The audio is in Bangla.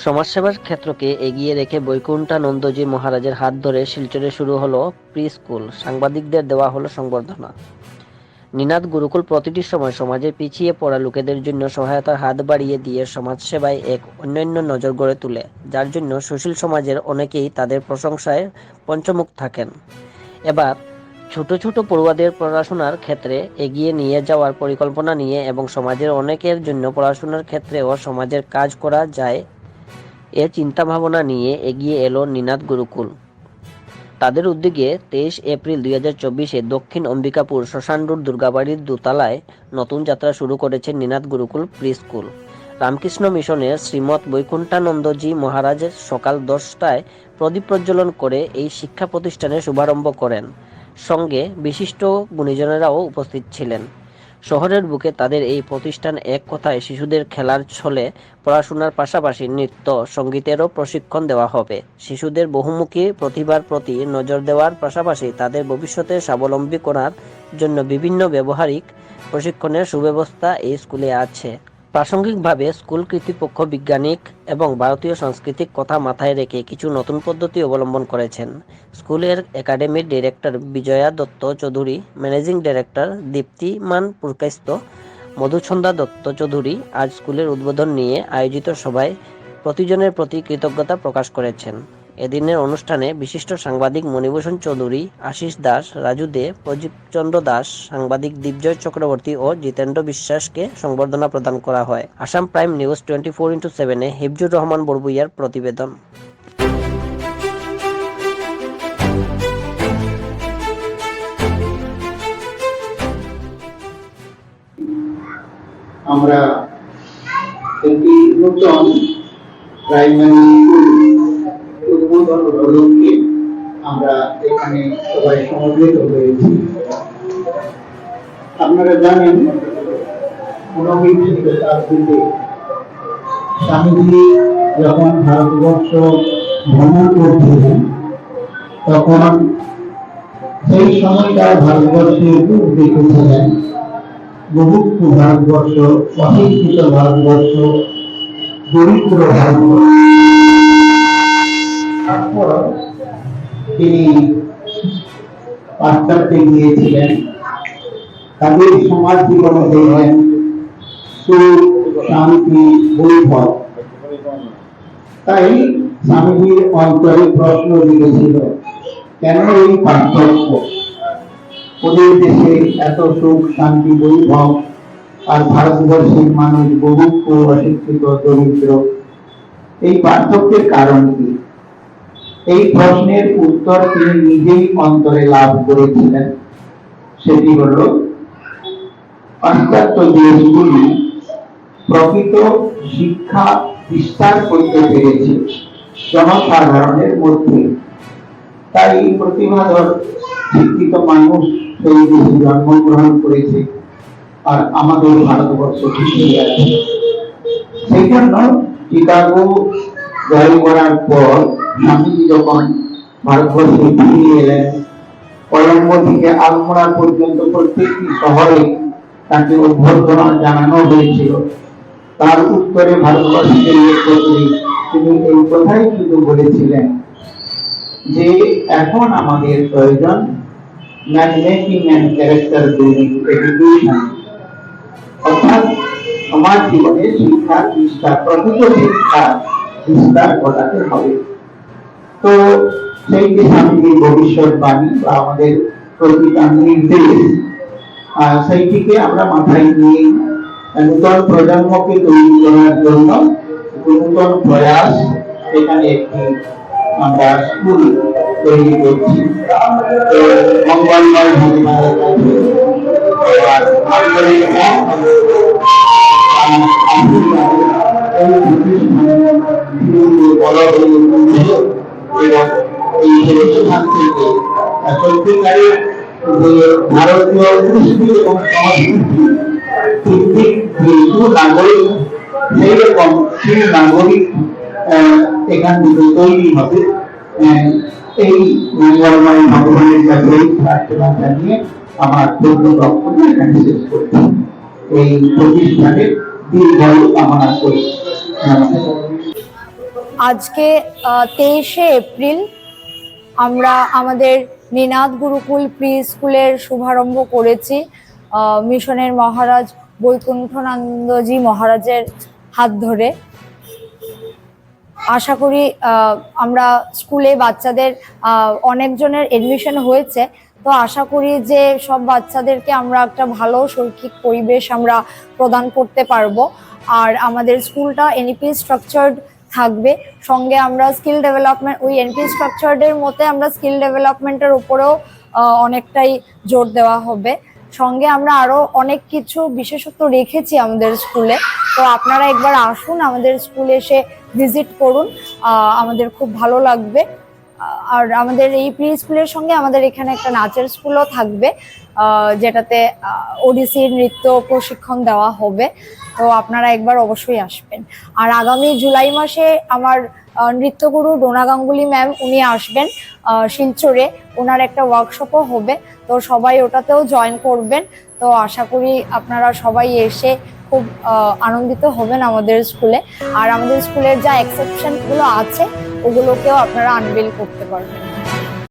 সমাজসেবার ক্ষেত্রকে এগিয়ে রেখে বৈকুণ্ঠানন্দজি মহারাজের হাত ধরে শিলচরে শুরু হলো প্রি স্কুল। সাংবাদিকদের দেওয়া হলো সংবর্ধনা। নিনাদ গুরুকুল প্রতিটি সময় সমাজে পিছিয়ে পড়া লোকেদের জন্য সহায়তার হাত বাড়িয়ে দিয়ে সমাজসেবায় এক অন্যান্য নজর গড়ে তোলে, যার জন্য সুশীল সমাজের অনেকেই তাদের প্রশংসায় পঞ্চমুখ থাকেন। এবার ছোট ছোট পড়ুয়াদের পড়াশোনার ক্ষেত্রে এগিয়ে নিয়ে যাওয়ার পরিকল্পনা নিয়ে এবং সমাজের অনেকের জন্য পড়াশোনার ক্ষেত্রেও সমাজের কাজ করা যায় এ চিন্তাভাবনা নিয়ে এগিয়ে এলো নিনাদ গুরুকুল। তাদের উদ্যোগে 23 এপ্রিল 2024-এ দক্ষিণ অম্বিকাপুর শ্মশান রোড দুর্গাবাড়ির দোতলায় নতুন যাত্রা শুরু করেছে নিনাদ গুরুকুল প্রি স্কুল। রামকৃষ্ণ মিশনের শ্রীমৎ বৈকুণ্ঠানন্দজি মহারাজ সকাল 10টায় প্রদীপ প্রজ্বলন করে এই শিক্ষা প্রতিষ্ঠানের শুভারম্ভ করেন। সঙ্গে বিশিষ্ট গুণীজনেরাও উপস্থিত ছিলেন। শহরের বুকে তাদের এই প্রতিষ্ঠান এক কথায় শিশুদের খেলার ছলে পড়াশোনার পাশাপাশি নৃত্য সঙ্গীতেরও প্রশিক্ষণ দেওয়া হবে। শিশুদের বহুমুখী প্রতিভার প্রতি নজর দেওয়ার পাশাপাশি তাদের ভবিষ্যতে স্বাবলম্বী করার জন্য বিভিন্ন ব্যবহারিক প্রশিক্ষণের সুব্যবস্থা এই স্কুলে আছে। প্রাসঙ্গিকভাবে স্কুল কর্তৃপক্ষ বৈজ্ঞানিক এবং ভারতীয় সাংস্কৃতিক কথা মাথায় রেখে কিছু নতুন পদ্ধতি অবলম্বন করেছেন। স্কুলের একাডেমির director Bijoya Dutta Chowdhury, managing director Diptiman Purkayastha, Madhuchhanda Dutta Chowdhury আজ স্কুলের উদ্বোধন নিয়ে আয়োজিত সভায় প্রতিজনের প্রতি কৃতজ্ঞতা প্রকাশ করেছেন। এদিনের অনুষ্ঠানে বিশিষ্ট সাংবাদিক মণিভূষণ চৌধুরী, আশিস দাস, রাজু দে, প্রদীপ চন্দ্র দাস, সাংবাদিক দীপজয় চক্রবর্তী ও জিতেন্দ্র বিশ্বাসকে সংবর্ধনা প্রদান করা হয়। আসাম প্রাইম নিউজ 24x7-এ হিফজুর রহমান বড়ভূইয়ার প্রতিবেদন। আমরা একটি নতুন প্রাইমারি স্কুল উদ্বোধন উপলক্ষে আমরা এখানে সবাই সমবেত হয়েছি। আপনারা জানেন, 19শ শতাব্দীতে স্বামীজি যখন ভারতবর্ষ ভ্রমণ করছিলেন, তখন সেই সময়কার ভারতবর্ষের রূপ দেখেছিলেন। বুভুক্ষ ভারতবর্ষ, অশিক্ষিত ভারতবর্ষ, দরিদ্র ভারতবর্ষ। তারপর তিনি পাশ্চাত্যে গিয়েছিলেন, তাদের সমাজ জীবনে দেখলেন সুখ, শান্তি, বৈভব। তাই স্বামীজির অন্তরে প্রশ্ন জেগেছিল, কেন এই পার্থক্য? ওদের দেশে এত সুখ, শান্তি, বৈভব, আর ভারতবর্ষের মানুষ বুভুক্ষ, অশিক্ষিত, দরিদ্র। এই পার্থক্যের কারণ কি? এই প্রশ্নের উত্তর তিনি নিজেই অন্তরে লাভ করেছিলেন। সেটি হল, পাশ্চাত্য দেশগুলি প্রকৃত শিক্ষা বিস্তার করতে পেরেছে জনসাধারণের মধ্যে। তাই প্রতিভাধর শিক্ষিত মানুষ সেই দেশে জন্মগ্রহণ করেছে, আর আমাদের ভারতবর্ষ পিছিয়ে আছে। সেই জন্য চিকাগো জয় করার পর স্বামীজি যখন ভারতবর্ষে ফিরে এলেন, কলম্বো থেকে আলমোড়া পর্যন্ত প্রত্যেকটি শহরে তাকে অভ্যর্থনা জানানো হয়েছিল। তার উত্তরে ভারতবর্ষের তিনি এই কথাই শুধু বলেছিলেন যে এখন আমাদের প্রয়োজন ম্যাথমেটিং এন্ড ক্যারেক্টার বিল্ডিং এডুকেশন, অর্থাৎ সমাজ জীবনে শিক্ষা বিস্তার, প্রকৃত শিক্ষা বিস্তার ঘটাতে হবে। তো সেই যে স্বামীজির ভবিষ্যৎবাণী বা আমাদের প্রতিটা নির্দেশ, সেইটিকে আমরা মাথায় নিয়ে নূতন প্রজন্মকে তৈরি করার জন্য নূতন প্রয়াস এখানে একটি আমরা স্কুল তৈরি করছি। মঙ্গলময় সত্যিকারের ভারতীয় কৃষ্টি এবং সংস্কৃতি নাগরিক, সেই রকম নাগরিক এখান থেকে তৈরি হবে। এই মঙ্গলময় ভগবানের কাছে প্রার্থনা জানিয়ে আমার বক্তব্য এখানে শেষ করছি। এই প্রতিষ্ঠানের দীর্ঘায়ু কামনা করি। আজকে 23শে এপ্রিল আমরা আমাদের নিনাদ গুরুকুল প্রি স্কুলের শুভারম্ভ করেছি মিশনের মহারাজ বৈকুণ্ঠানন্দজি মহারাজের হাত ধরে। আশা করি আমরা স্কুলে বাচ্চাদের অনেকজনের এডমিশন হয়েছে, তো আশা করি যে সব বাচ্চাদেরকে আমরা একটা ভালো শৈক্ষিক পরিবেশ আমরা প্রদান করতে পারবো। আর আমাদের স্কুলটা এনইপি স্ট্রাকচার্ড থাকবে, সঙ্গে আমরা স্কিল ডেভেলপমেন্ট ওই এনপি স্ট্রাকচার্ডের মধ্যে আমরা স্কিল ডেভেলপমেন্টের উপরেও অনেকটাই জোর দেওয়া হবে। সঙ্গে আমরা আরো অনেক কিছু বিশেষত্ব রেখেছি আমাদের স্কুলে, তো আপনারা একবার আসুন আমাদের স্কুলে এসে ভিজিট করুন, আমাদের খুব ভালো লাগবে। আর আমাদের এই প্রি স্কুলের সঙ্গে আমাদের এখানে একটা নাচের স্কুলও থাকবে, যেটাতে ওডিসি নৃত্য প্রশিক্ষণ দেওয়া হবে, তো আপনারা একবার অবশ্যই আসবেন। আর আগামী জুলাই মাসে আমার নৃত্যগুরু ডোনা গাঙ্গুলি ম্যাম উনি আসবেন শিলচরে, ওনার একটা ওয়ার্কশপও হবে, তো সবাই ওটাতেও জয়েন করবেন। তো আশা করি আপনারা সবাই এসে খুব আনন্দিত হবেন আমাদের স্কুলে। আর আমাদের স্কুলের যা এক্সেপশনগুলো আছে ওগুলোকেও আপনারা আনভিল করতে পারবেন।